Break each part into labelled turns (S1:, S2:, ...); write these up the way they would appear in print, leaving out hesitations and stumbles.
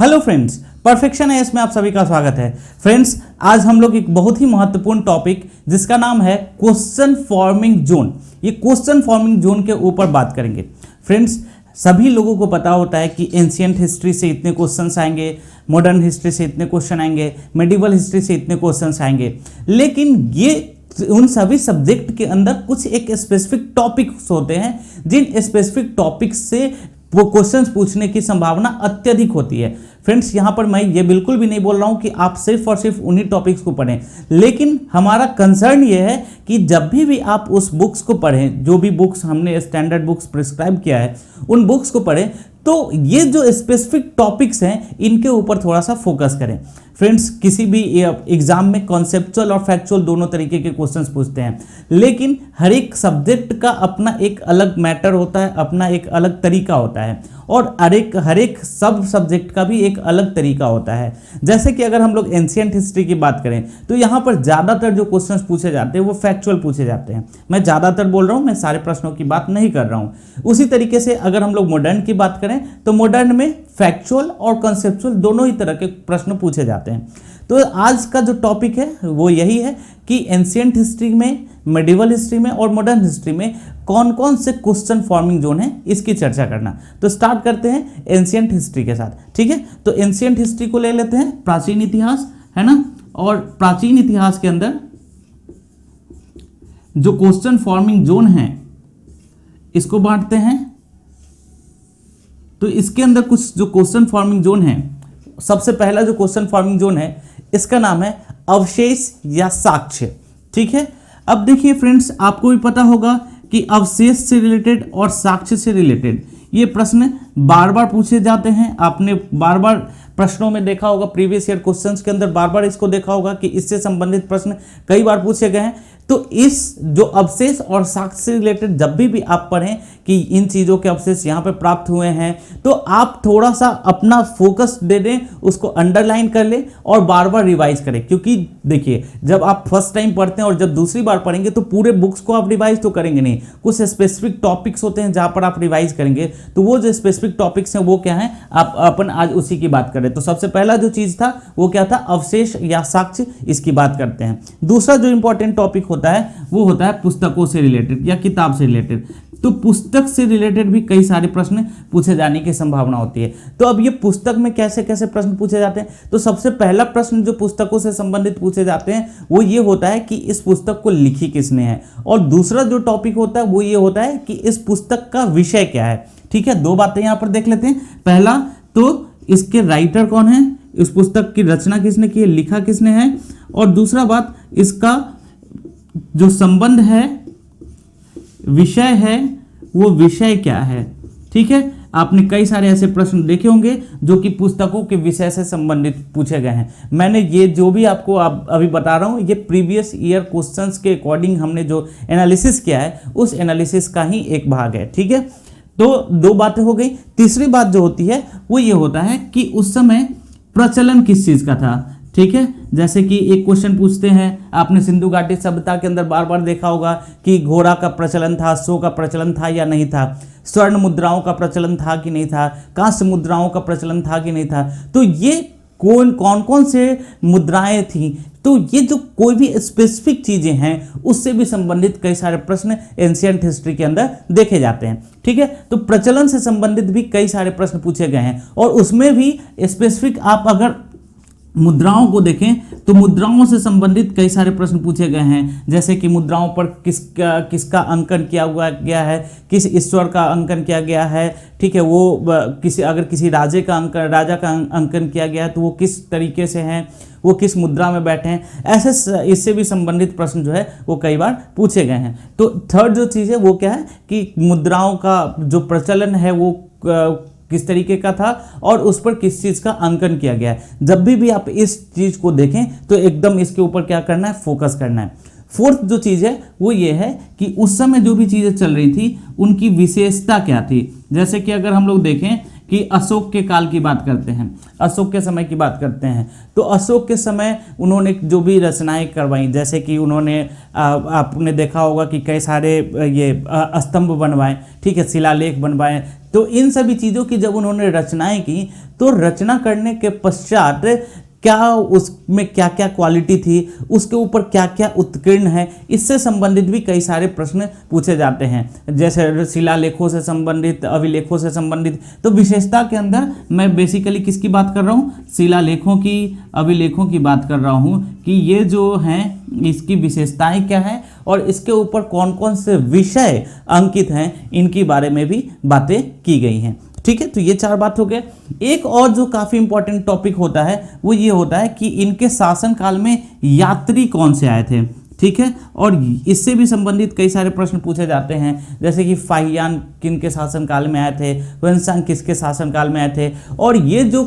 S1: Hello friends, perfection है इसमें आप सभी का स्वागत है। फ्रेंड्स, आज हम लोग एक बहुत ही महत्वपूर्ण टॉपिक जिसका नाम है क्वेश्चन फॉर्मिंग जोन, ये क्वेश्चन फॉर्मिंग जोन के ऊपर बात करेंगे। फ्रेंड्स, सभी लोगों को पता होता है कि एंशिएंट हिस्ट्री से इतने क्वेश्चंस आएंगे, मॉडर्न हिस्ट्री से इतने क्वेश्चन आएंगे, मेडिवल हिस्ट्री से इतने क्वेश्चंस आएंगे, लेकिन ये उन सभी सब्जेक्ट के अंदर कुछ एक स्पेसिफिक टॉपिक्स होते हैं जिन स्पेसिफिक टॉपिक्स से वो क्वेश्चंस पूछने की संभावना अत्यधिक होती है। फ्रेंड्स, यहाँ पर मैं ये बिल्कुल भी नहीं बोल रहा हूँ कि आप सिर्फ और सिर्फ उन्हीं टॉपिक्स को पढ़ें, लेकिन हमारा कंसर्न ये है कि जब भी आप उस बुक्स को पढ़ें, जो भी बुक्स हमने स्टैंडर्ड बुक्स प्रिस्क्राइब किया है उन बुक्स को पढ़ें, तो ये जो स्पेसिफिक टॉपिक्स हैं इनके ऊपर थोड़ा सा फोकस करें। फ्रेंड्स, किसी भी एग्जाम में कॉन्सेप्चुअल और फैक्चुअल दोनों तरीके के क्वेश्चंस पूछते हैं, लेकिन हर एक सब्जेक्ट का अपना एक अलग मैटर होता है, अपना एक अलग तरीका होता है, और हर एक सब सब्जेक्ट का भी एक अलग तरीका होता है। जैसे कि अगर हम लोग एंशिएंट हिस्ट्री की बात करें तो यहाँ पर ज़्यादातर जो क्वेश्चंस पूछे जाते हैं वो फैक्चुअल पूछे जाते हैं। मैं ज़्यादातर बोल रहा हूँ, मैं सारे प्रश्नों की बात नहीं कर रहा हूँ। उसी तरीके से अगर हम लोग मॉडर्न की बात करें तो मॉडर्न में फैक्चुअल और कॉन्सेप्चुअल दोनों ही तरह के प्रश्न पूछे जाते हैं। तो आज का जो टॉपिक है वो यही है कि एंशिएंट हिस्ट्री में, मेडिवल हिस्ट्री में और मॉडर्न हिस्ट्री में कौन कौन से क्वेश्चन फॉर्मिंग जोन है, इसकी चर्चा करना। तो स्टार्ट करते हैं एंशिएंट हिस्ट्री के साथ, ठीक है। तो एंशिएंट हिस्ट्री को ले लेते हैं, प्राचीन इतिहास है ना, और प्राचीन इतिहास के अंदर जो क्वेश्चन फॉर्मिंग जोन है इसको बांटते हैं। तो इसके अंदर कुछ जो क्वेश्चन फॉर्मिंग जोन है, सबसे पहला जो क्वेश्चन फॉर्मिंग जोन है इसका नाम है अवशेष या साक्ष्य, ठीक है। अब देखिए फ्रेंड्स, आपको भी पता होगा कि अवशेष से रिलेटेड और साक्ष्य से रिलेटेड ये प्रश्न बार बार पूछे जाते हैं। आपने बार बार प्रश्नों में देखा होगा, प्रीवियस ईयर क्वेश्चंस के अंदर बार बार इसको देखा होगा कि इससे संबंधित प्रश्न कई बार पूछे गए हैं। तो इस जो अवशेष और साक्ष्य से रिलेटेड जब भी आप पढ़ें कि इन चीज़ों के अवशेष यहाँ पे प्राप्त हुए हैं, तो आप थोड़ा सा अपना फोकस दे दें, उसको अंडरलाइन कर लें और बार बार रिवाइज करें। क्योंकि देखिए, जब आप फर्स्ट टाइम पढ़ते हैं और जब दूसरी बार पढ़ेंगे तो पूरे बुक्स को आप रिवाइज तो करेंगे नहीं, कुछ स्पेसिफिक टॉपिक्स होते हैं जहाँ पर आप रिवाइज करेंगे। तो वो जो स्पेसिफिक टॉपिक्स हैं वो क्या हैं, आप अपन आज उसी की बात करें। तो सबसे पहला जो चीज़ था वो क्या था, अवशेष या साक्ष्य, इसकी बात करते हैं। दूसरा जो इंपॉर्टेंट टॉपिक होता है वो होता है पुस्तकों से रिलेटेड या किताब से रिलेटेड। तो पुस्तक से रिलेटेड भी कई सारे प्रश्न पूछे जाने की संभावना होती है। तो अब ये पुस्तक में कैसे कैसे प्रश्न पूछे जाते हैं, तो सबसे पहला प्रश्न जो पुस्तकों से संबंधित पूछे जाते हैं वो ये होता है कि इस पुस्तक को लिखी किसने है, और दूसरा जो टॉपिक होता है वो ये होता है कि इस पुस्तक का विषय क्या है, ठीक है। दो बातें यहाँ पर देख लेते हैं। पहला तो इसके राइटर कौन है, इस पुस्तक की रचना किसने की है, लिखा किसने है, और दूसरा बात इसका जो संबंध है, विषय है, वो विषय क्या है, ठीक है। आपने कई सारे ऐसे प्रश्न देखे होंगे जो कि पुस्तकों के विषय से संबंधित पूछे गए हैं। मैंने ये जो भी आपको अभी बता रहा हूँ ये प्रीवियस ईयर क्वेश्चंस के अकॉर्डिंग हमने जो एनालिसिस किया है उस एनालिसिस का ही एक भाग है, ठीक है। तो दो बातें हो गई। तीसरी बात जो होती है वो ये होता है कि उस समय प्रचलन किस चीज़ का था, ठीक है। जैसे कि एक क्वेश्चन पूछते हैं, आपने सिंधु घाटी सभ्यता के अंदर बार बार देखा होगा कि घोड़ा का प्रचलन था, शो का प्रचलन था या नहीं था, स्वर्ण मुद्राओं का प्रचलन था कि नहीं था, कांस्य मुद्राओं का प्रचलन था कि नहीं था। तो ये कौन कौन से मुद्राएं थी, तो ये जो कोई भी स्पेसिफिक चीज़ें हैं उससे भी संबंधित कई सारे प्रश्न एंशिएंट हिस्ट्री के अंदर देखे जाते हैं, ठीक है। तो प्रचलन से संबंधित भी कई सारे प्रश्न पूछे गए हैं, और उसमें भी स्पेसिफिक आप अगर मुद्राओं को देखें तो मुद्राओं से संबंधित कई सारे प्रश्न पूछे गए हैं। जैसे कि मुद्राओं पर किसका अंकन किया हुआ गया है, किस ईश्वर का अंकन किया गया है, ठीक है। वो अगर किसी राजा का अंकन किया गया है तो वो किस तरीके से हैं, वो किस मुद्रा में बैठे हैं, ऐसे इससे भी संबंधित प्रश्न जो है वो कई बार पूछे गए हैं। तो थर्ड जो चीज़ है वो क्या है कि मुद्राओं का जो प्रचलन है वो किस तरीके का था और उस पर किस चीज़ का अंकन किया गया है। जब भी आप इस चीज़ को देखें तो एकदम इसके ऊपर क्या करना है, फोकस करना है। फोर्थ जो चीज़ है वो ये है कि उस समय जो भी चीज़ें चल रही थी उनकी विशेषता क्या थी। जैसे कि अगर हम लोग देखें कि अशोक के काल की बात करते हैं, अशोक के समय की बात करते हैं, तो अशोक के समय उन्होंने जो भी रचनाएं करवाई, जैसे कि उन्होंने आपने देखा होगा कि कई सारे ये स्तंभ बनवाए, ठीक है, शिलालेख बनवाए। तो इन सभी चीज़ों की जब उन्होंने रचनाएं की, तो रचना करने के पश्चात क्या उसमें क्या क्या क्वालिटी थी, उसके ऊपर क्या क्या उत्कीर्ण है, इससे संबंधित भी कई सारे प्रश्न पूछे जाते हैं, जैसे शिलालेखों से संबंधित, अभिलेखों से संबंधित। तो विशेषता के अंदर मैं बेसिकली किसकी बात कर रहा हूँ, शिलालेखों की, अभिलेखों की बात कर रहा हूँ कि ये जो हैं इसकी विशेषताएं क्या हैं और इसके ऊपर कौन कौन से विषय अंकित हैं, इनके बारे में भी बातें की गई हैं। ठीक है, तो ये 4 बात हो गए। एक और जो काफ़ी इंपॉर्टेंट टॉपिक होता है वो ये होता है कि इनके शासनकाल में यात्री कौन से आए थे, ठीक है, और इससे भी संबंधित कई सारे प्रश्न पूछे जाते हैं, जैसे कि फाहियान किन के शासनकाल में आए थे, हुएनसांग किसके शासनकाल में आए थे, और ये जो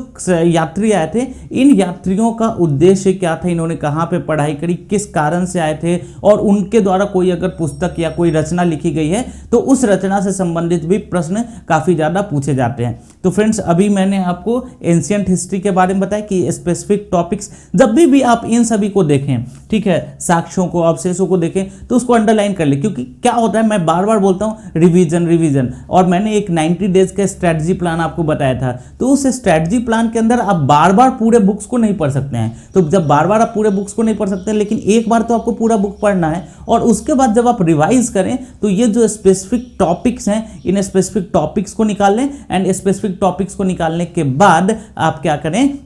S1: यात्री आए थे इन यात्रियों का उद्देश्य क्या था, इन्होंने कहाँ पे पढ़ाई करी, किस कारण से आए थे, और उनके द्वारा कोई अगर पुस्तक या कोई रचना लिखी गई है तो उस रचना से संबंधित भी प्रश्न काफ़ी ज़्यादा पूछे जाते हैं। तो फ्रेंड्स, अभी मैंने आपको एंशिएंट हिस्ट्री के बारे में बताया कि स्पेसिफिक टॉपिक्स जब भी आप इन सभी को देखें, ठीक है, साक्ष्यों को, अवशेषों को देखें, तो उसको अंडरलाइन कर ले, क्योंकि क्या होता है, मैं बार बार बोलता हूँ रिवीजन रिवीजन, और मैंने एक 90 डेज का स्ट्रेटजी प्लान आपको बताया था। तो उस स्ट्रेटजी प्लान के अंदर आप बार बार पूरे बुक्स को नहीं पढ़ सकते हैं। तो जब बार बार आप पूरे बुक्स को नहीं पढ़ सकते हैं, लेकिन एक बार तो आपको पूरा बुक पढ़ना है, और उसके बाद जब आप रिवाइज करें तो ये जो स्पेसिफिक टॉपिक्स हैं, इन स्पेसिफिक टॉपिक्स को निकाल लें, एंड स्पेसिफिक टॉपिक्स को निकालने के बाद आप क्या करें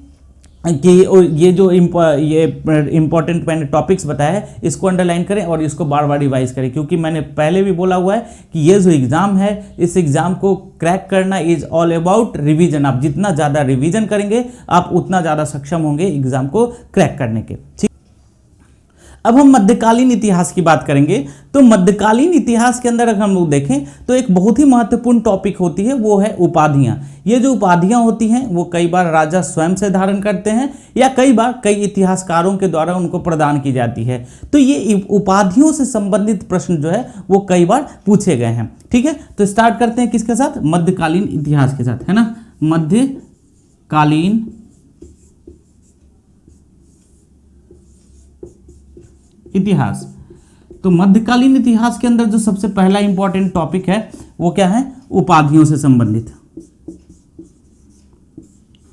S1: कि ये जो इम्पॉर्टेंट मैंने टॉपिक्स बताया है इसको अंडरलाइन करें और इसको बार बार रिवाइज करें, क्योंकि मैंने पहले भी बोला हुआ है कि ये जो एग्ज़ाम है, इस एग्ज़ाम को क्रैक करना इज ऑल अबाउट रिवीजन। आप जितना ज़्यादा रिवीजन करेंगे आप उतना ज़्यादा सक्षम होंगे एग्ज़ाम को क्रैक करने के। ठीक, अब हम मध्यकालीन इतिहास की बात करेंगे। तो मध्यकालीन इतिहास के अंदर अगर हम लोग देखें तो एक बहुत ही महत्वपूर्ण टॉपिक होती है, वो है उपाधियां। ये जो उपाधियां होती हैं वो कई बार राजा स्वयं से धारण करते हैं या कई बार कई इतिहासकारों के द्वारा उनको प्रदान की जाती है। तो ये उपाधियों से संबंधित प्रश्न जो है वो कई बार पूछे गए हैं। ठीक है, तो स्टार्ट करते हैं किसके साथ, मध्यकालीन इतिहास के साथ, है ना। मध्यकालीन इतिहास। तो मध्यकालीन इतिहास के अंदर जो सबसे पहला इंपॉर्टेंट टॉपिक है वो क्या है, उपाधियों से संबंधित।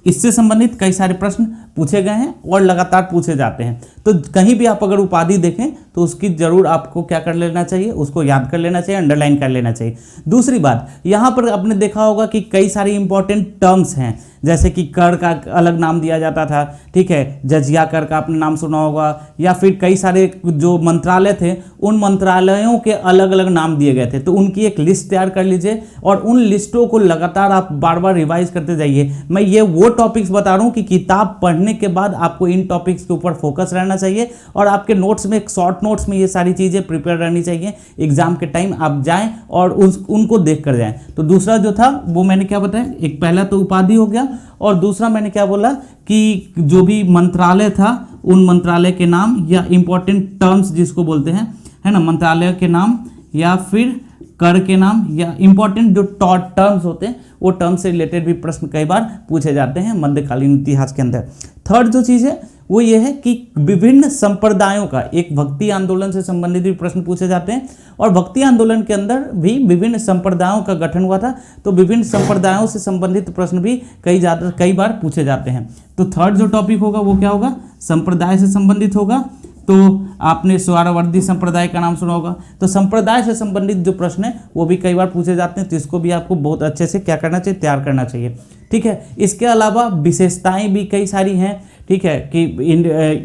S1: इससे संबंधित कई सारे प्रश्न पूछे गए हैं और लगातार पूछे जाते हैं। तो कहीं भी आप अगर उपाधि देखें तो उसकी जरूर आपको क्या कर लेना चाहिए, उसको याद कर लेना चाहिए, अंडरलाइन कर लेना चाहिए। दूसरी बात, यहाँ पर आपने देखा होगा कि कई सारे इंपॉर्टेंट टर्म्स हैं, जैसे कि कर का अलग नाम दिया जाता था, ठीक है, जजिया कर का आपने नाम सुना होगा, या फिर कई सारे जो मंत्रालय थे उन मंत्रालयों के अलग अलग नाम दिए गए थे। तो उनकी एक लिस्ट तैयार कर लीजिए और उन लिस्टों को लगातार आप बार बार रिवाइज करते जाइए। मैं ये वो टॉपिक्स बता रहा हूँ कि किताब पढ़ने के बाद आपको इन टॉपिक्स के ऊपर फोकस रहना चाहिए और आपके नोट्स में, एक शॉर्ट नोट्स में ये सारी चीज़ें प्रिपेयर रहनी चाहिए। एग्जाम के टाइम आप जाएं और उनको देख कर जाएं। तो दूसरा जो था वो मैंने क्या बताया, एक पहला तो उपाधि हो गया, और दूसरा मैंने क्या बोला कि जो भी मंत्रालय था उन मंत्रालय के नाम या इंपॉर्टेंट टर्म्स जिसको बोलते हैं, है ना, मंत्रालय के नाम या फिर कर के नाम या इंपॉर्टेंट जो टर्म्स होते हैं वो टर्म से रिलेटेड भी प्रश्न कई बार पूछे जाते हैं मध्यकालीन इतिहास के अंदर। थर्ड जो चीज़ है वो ये है कि विभिन्न संप्रदायों का, एक भक्ति आंदोलन से संबंधित भी प्रश्न पूछे जाते हैं, और भक्ति आंदोलन के अंदर भी विभिन्न संप्रदायों का गठन हुआ था, तो विभिन्न संप्रदायों से संबंधित प्रश्न भी कई बार पूछे जाते हैं। तो थर्ड जो टॉपिक होगा वो क्या होगा, संप्रदाय से संबंधित होगा। तो आपने स्वारवर्दी संप्रदाय का नाम सुना होगा। तो संप्रदाय से संबंधित जो प्रश्न है वो भी कई बार पूछे जाते हैं, तो इसको भी आपको बहुत अच्छे से क्या करना चाहिए, तैयार करना चाहिए। ठीक है, इसके अलावा विशेषताएं भी कई सारी हैं, ठीक है, कि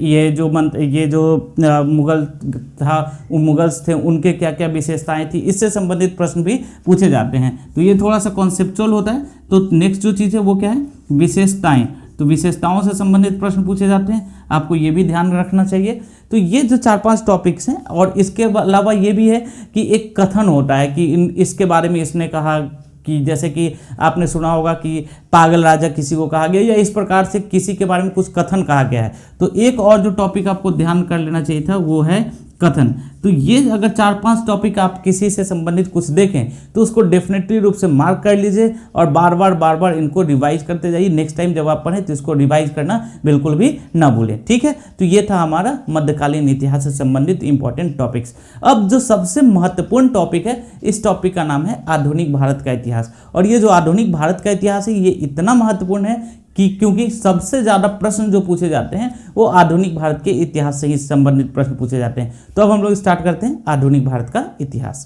S1: ये जो मुगल था, मुगल्स थे, उनके क्या क्या विशेषताएं थी, इससे संबंधित प्रश्न भी पूछे जाते हैं। तो ये थोड़ा सा कॉन्सेप्चुअल होता है। तो नेक्स्ट जो चीज़ है वो क्या है, विशेषताएं। तो विशेषताओं से संबंधित प्रश्न पूछे जाते हैं, आपको ये भी ध्यान रखना चाहिए। तो ये जो 4-5 टॉपिक्स हैं, और इसके अलावा ये भी है कि एक कथन होता है कि इसके बारे में इसने कहा, कि जैसे कि आपने सुना होगा कि पागल राजा किसी को कहा गया, या इस प्रकार से किसी के बारे में कुछ कथन कहा गया है। तो एक और जो टॉपिक आपको ध्यान कर लेना चाहिए था वो है कथन। तो ये अगर 4-5 टॉपिक आप किसी से संबंधित कुछ देखें तो उसको डेफिनेटली रूप से मार्क कर लीजिए और बार बार इनको रिवाइज करते जाइए। नेक्स्ट टाइम जब आप पढ़ें तो इसको रिवाइज करना बिल्कुल भी ना भूलें, ठीक है। तो ये था हमारा मध्यकालीन इतिहास से संबंधित इंपॉर्टेंट टॉपिक्स। अब जो सबसे महत्वपूर्ण टॉपिक है, इस टॉपिक का नाम है आधुनिक भारत का इतिहास। और ये जो आधुनिक भारत का इतिहास है, ये इतना महत्वपूर्ण है कि क्योंकि सबसे ज़्यादा प्रश्न जो पूछे जाते हैं वो आधुनिक भारत के इतिहास से ही संबंधित प्रश्न पूछे जाते हैं। तो अब हम लोग स्टार्ट करते हैं आधुनिक भारत का इतिहास।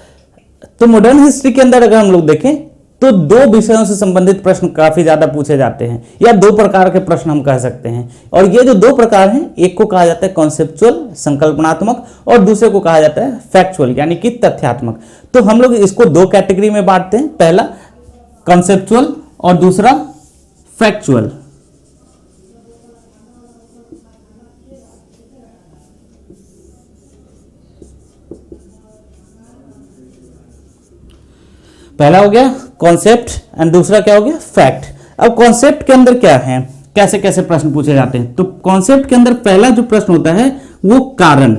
S1: तो मॉडर्न हिस्ट्री के अंदर अगर हम लोग देखें तो 2 विषयों से संबंधित प्रश्न काफी ज्यादा पूछे जाते हैं, या 2 प्रकार के प्रश्न हम कह सकते हैं। और ये जो 2 प्रकार हैं, एक को कहा जाता है कॉन्सेप्चुअल संकल्पनात्मक और दूसरे को कहा जाता है फैक्चुअल यानी कि तथ्यात्मक। तो हम लोग इसको 2 कैटेगरी में बांटते हैं, पहला कॉन्सेप्चुअल और दूसरा फैक्चुअल। पहला हो गया कॉन्सेप्ट एंड दूसरा क्या हो गया फैक्ट। अब कॉन्सेप्ट के अंदर क्या है, कैसे कैसे प्रश्न पूछे जाते हैं। तो कॉन्सेप्ट के अंदर पहला जो प्रश्न होता है वो कारण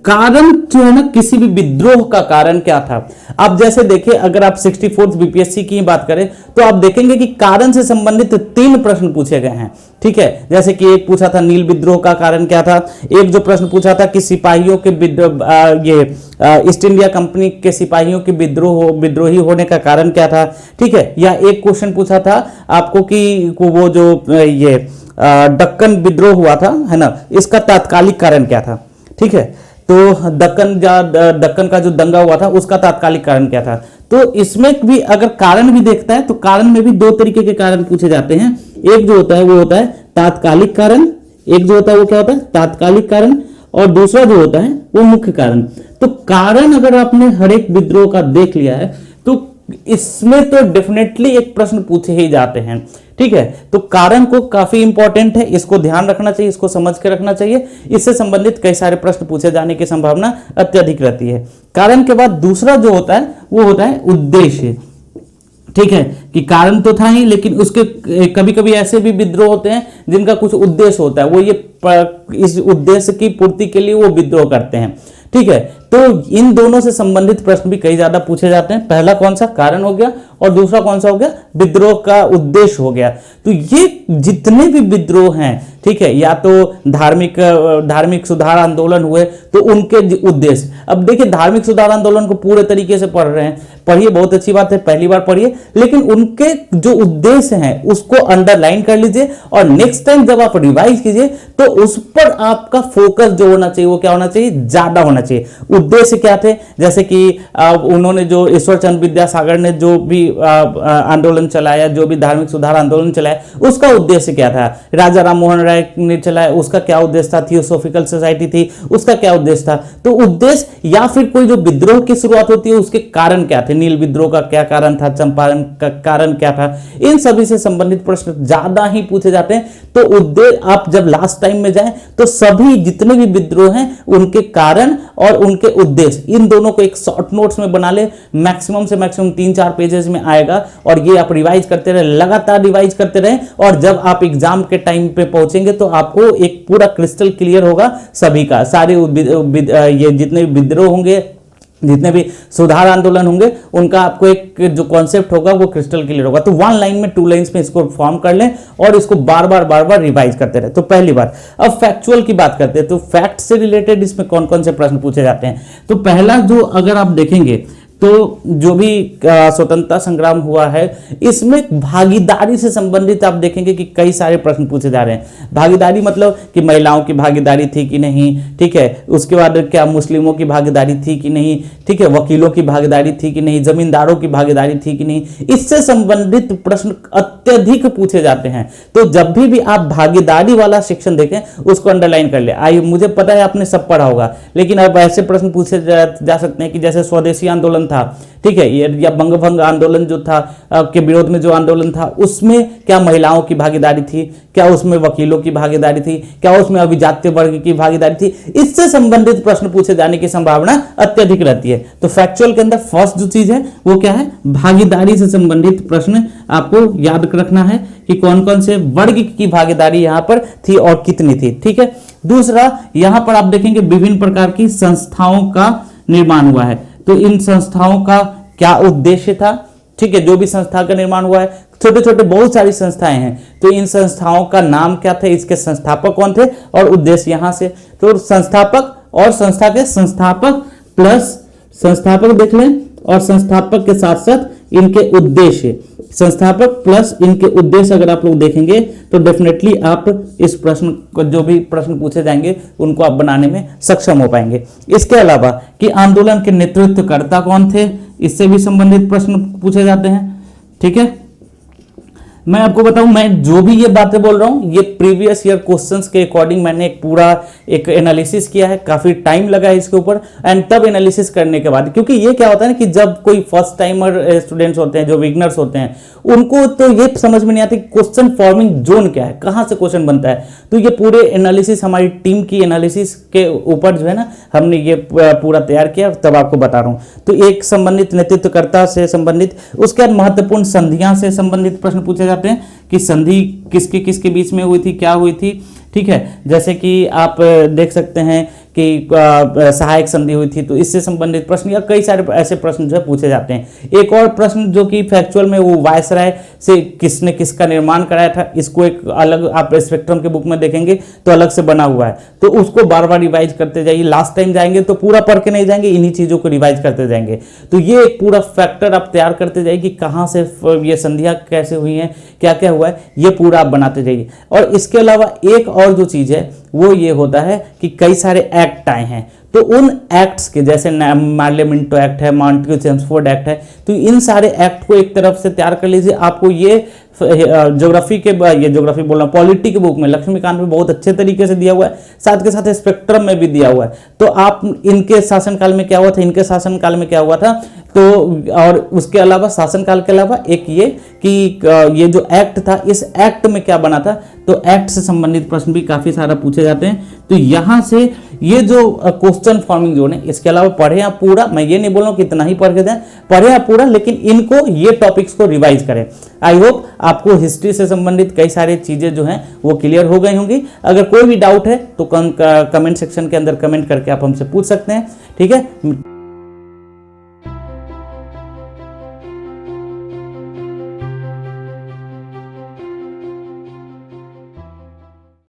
S1: जो है ना, किसी भी विद्रोह का कारण क्या था। आप जैसे देखिए, अगर आप 64th बीपीएससी की बात करें तो आप देखेंगे कि कारण से संबंधित 3 प्रश्न पूछे गए हैं, ठीक है। जैसे कि एक पूछा था नील विद्रोह का कारण क्या था, एक जो प्रश्न पूछा था कि सिपाहियों के ईस्ट इंडिया कंपनी के सिपाहियों के विद्रोही होने का कारण क्या था, ठीक है। या एक क्वेश्चन पूछा था आपको कि वो जो दक्कन विद्रोह हुआ था, है ना, इसका तात्कालिक कारण क्या था, ठीक है। तो दक्कन का जो दंगा हुआ था उसका तात्कालिक कारण क्या था। तो इसमें भी अगर कारण भी देखता है तो कारण में भी 2 तरीके के कारण पूछे जाते हैं। एक जो होता है वो होता है तात्कालिक कारण, एक जो होता है वो क्या होता है तात्कालिक कारण, और दूसरा जो होता है वो मुख्य कारण। तो कारण अगर आपने हर एक विद्रोह का देख लिया है तो इसमें तो डेफिनेटली एक प्रश्न पूछे ही जाते हैं, ठीक है। तो कारण को काफी इंपॉर्टेंट है, इसको ध्यान रखना चाहिए, इसको समझ के रखना चाहिए। इससे संबंधित कई सारे प्रश्न पूछे जाने की संभावना अत्यधिक रहती है। कारण के बाद दूसरा जो होता है वो होता है उद्देश्य, ठीक है। कि कारण तो था ही, लेकिन उसके कभी कभी ऐसे भी विद्रोह होते हैं जिनका कुछ उद्देश्य होता है, वो इस उद्देश्य की पूर्ति के लिए वो विद्रोह करते हैं, ठीक है। तो इन दोनों से संबंधित प्रश्न भी कई ज्यादा पूछे जाते हैं। पहला कौन सा, कारण हो गया, और दूसरा कौन सा हो गया, विद्रोह का उद्देश्य हो गया। तो ये जितने भी विद्रोह हैं, ठीक है, या तो धार्मिक सुधार आंदोलन हुए तो उनके उद्देश्य। अब देखिए, धार्मिक सुधार आंदोलन को पूरे तरीके से पढ़ रहे हैं, पढ़िए, बहुत अच्छी बात है, पहली बार पढ़िए, लेकिन उनके जो उद्देश्य हैं उसको अंडरलाइन कर लीजिए और नेक्स्ट टाइम जब आप रिवाइज कीजिए तो उस पर आपका फोकस जो होना चाहिए वो क्या होना चाहिए, ज्यादा होना चाहिए। उद्देश्य क्या थे, जैसे कि उन्होंने जो ईश्वर चंद्र विद्यासागर ने जो भी आंदोलन चलाया, जो भी धार्मिक सुधार आंदोलन चलाया, उसका उद्देश्य क्या था। राजा राम मोहन राय ने चलाया, उसका क्या उद्देश्य था। थियोसॉफिकल सोसाइटी थी, उसका क्या उद्देश्य था। तो उद्देश्य या फिर कोई जो विद्रोह की शुरुआत होती है उसके कारण क्या थे, नील विद्रोह का क्या कारण था, चंपारण का कारण क्या था, इन सभी से संबंधित प्रश्न ज्यादा ही पूछे जाते हैं। तो उद्देश्य आप जब लास्ट टाइम में जाएं तो सभी जितने भी विद्रोह हैं उनके कारण और उनके उद्देश्य, इन दोनों को एक शॉर्ट नोट्स में बना ले, मैक्सिमम से मैक्सिमम 3-4 पेजेस में आएगा। और ये आप रिवाइज करते रहे, लगातार रिवाइज करते रहे, और जब आप एग्जाम के टाइम पे पहुंचेंगे तो आपको एक पूरा क्रिस्टल क्लियर होगा सभी का। सारे ये जितने भी विद्रोह होंगे, जितने भी सुधार आंदोलन होंगे, उनका आपको एक जो कॉन्सेप्ट होगा वो क्रिस्टल क्लियर होगा। तो 1 लाइन में 2 लाइंस में इसको फॉर्म कर लें और इसको बार बार रिवाइज करते रहे। तो पहली बात, अब फैक्चुअल की बात करते हैं। तो फैक्ट से रिलेटेड इसमें कौन कौन से प्रश्न पूछे जाते हैं। तो पहला जो अगर आप देखेंगे तो जो भी स्वतंत्रता संग्राम हुआ है इसमें भागीदारी से संबंधित आप देखेंगे कि कई सारे प्रश्न पूछे जा रहे हैं। भागीदारी मतलब कि महिलाओं की भागीदारी थी कि नहीं, ठीक है। उसके बाद क्या मुस्लिमों की भागीदारी थी कि नहीं, ठीक है। वकीलों की भागीदारी थी कि नहीं, जमींदारों की भागीदारी थी कि नहीं, इससे संबंधित प्रश्न अत्यधिक पूछे जाते हैं। तो जब भी आप भागीदारी वाला सेक्शन देखें उसको अंडरलाइन कर ले। मुझे पता है आपने सब पढ़ा होगा, लेकिन अब ऐसे प्रश्न पूछे जा सकते हैं कि जैसे स्वदेशी आंदोलन था, ठीक है, या बंगभंग आंदोलन जो था के विरोध में जो आंदोलन था, उसमें क्या महिलाओं की भागीदारी थी, क्या उसमें वकीलों की भागीदारी थी, क्या उसमें अभिजात्य वर्ग की भागीदारी थी, इससे संबंधित प्रश्न पूछे जाने की संभावना अत्यधिक रहती है। तो फैक्चुअल के अंदर फर्स्ट जो चीज है वो क्या है, भागीदारी से संबंधित प्रश्न आपको याद रखना है कि कौन कौन से वर्ग की भागीदारी यहां पर थी और कितनी थी, ठीक है। दूसरा, यहां पर आप देखेंगे विभिन्न प्रकार की संस्थाओं का निर्माण हुआ है, तो इन संस्थाओं का क्या उद्देश्य था, ठीक है, जो भी संस्था का निर्माण हुआ है, छोटे छोटे बहुत सारी संस्थाएं हैं, तो इन संस्थाओं का नाम क्या था, इसके संस्थापक कौन थे और उद्देश्य यहां से, तो संस्थापक और संस्था के संस्थापक प्लस संस्थापक देख लें और संस्थापक के साथ साथ इनके उद्देश्य, संस्थापक प्लस इनके उद्देश्य अगर आप लोग देखेंगे तो डेफिनेटली आप इस प्रश्न को, जो भी प्रश्न पूछे जाएंगे उनको आप बनाने में सक्षम हो पाएंगे। इसके अलावा कि आंदोलन के नेतृत्वकर्ता कौन थे, इससे भी संबंधित प्रश्न पूछे जाते हैं, ठीक है। मैं आपको बताऊं, मैं जो भी ये बातें बोल रहा हूं ये प्रीवियस ईयर क्वेश्चंस के अकॉर्डिंग मैंने एक पूरा एक एनालिसिस किया है, काफी टाइम लगा है इसके ऊपर, एंड तब एनालिसिस करने के बाद, क्योंकि ये क्या होता है ना कि जब कोई फर्स्ट टाइमर स्टूडेंट्स होते हैं, जो बिगनर्स होते हैं, उनको तो ये समझ में नहीं आती क्वेश्चन फॉर्मिंग जोन क्या है, कहां से क्वेश्चन बनता है। तो ये पूरे एनालिसिस हमारी टीम की एनालिसिस के ऊपर जो है ना हमने ये पूरा तैयार किया, तब आपको बता रहा हूं। तो एक संबंधित नेतृत्वकर्ता से संबंधित, उसके बाद महत्वपूर्ण संधियां से संबंधित प्रश्न पूछे जाते हैं कि संधि किसके किसके बीच में हुई थी, क्या हुई थी, ठीक है। जैसे कि आप देख सकते हैं कि सहायक संधि हुई थी, तो इससे संबंधित प्रश्न या कई सारे ऐसे प्रश्न जो है पूछे जाते हैं। एक और प्रश्न जो कि फैक्चुअल में वो वायसराय से किसने किसका निर्माण कराया था, इसको एक अलग आप स्पेक्ट्रम के बुक में देखेंगे तो अलग से बना हुआ है, तो उसको बार बार रिवाइज करते जाइए। लास्ट टाइम जाएंगे तो पूरा पढ़ के नहीं जाएंगे, इन्हीं चीज़ों को रिवाइज करते जाएंगे। तो ये एक पूरा फैक्टर आप तैयार करते जाइए कि कहाँ से ये संधियाँ कैसे हुई हैं, क्या क्या हुआ है, ये पूरा आप बनाते जाइए। और इसके अलावा एक और जो चीज़ है वो ये होता है कि कई सारे एक्ट आए हैं, तो उन एक्ट्स के, जैसे मार्लियामेंटो एक्ट है, मॉन्टेग्यू-चेम्सफोर्ड एक्ट है, तो इन सारे एक्ट को एक तरफ से तैयार कर लीजिए। आपको ये ज्योग्राफी के, ये ज्योग्राफी बोल रहा हूँ, पॉलिटी के बुक में लक्ष्मीकांत में बहुत अच्छे तरीके से दिया हुआ है, साथ के साथ स्पेक्ट्रम में भी दिया हुआ है। तो आप इनके शासनकाल में क्या हुआ था, इनके शासनकाल में क्या हुआ था, तो और उसके अलावा शासनकाल के अलावा एक ये कि ये जो एक्ट था, इस एक्ट में क्या बना था, तो एक्ट से संबंधित प्रश्न भी काफी सारा पूछे जाते हैं। तो यहां से ये जो क्वेश्चन फॉर्मिंग जोन है, इसके अलावा पढ़े आप पूरा, मैं ये नहीं बोल रहा हूँ कितना ही पढ़ के जाए, पढ़े आप पूरा, लेकिन इनको ये टॉपिक्स को रिवाइज करें। आई होप आपको हिस्ट्री से संबंधित कई सारी चीजें जो हैं वो क्लियर हो गई होंगी। अगर कोई भी डाउट है तो कमेंट सेक्शन के अंदर कमेंट करके आप हमसे पूछ सकते हैं, ठीक है।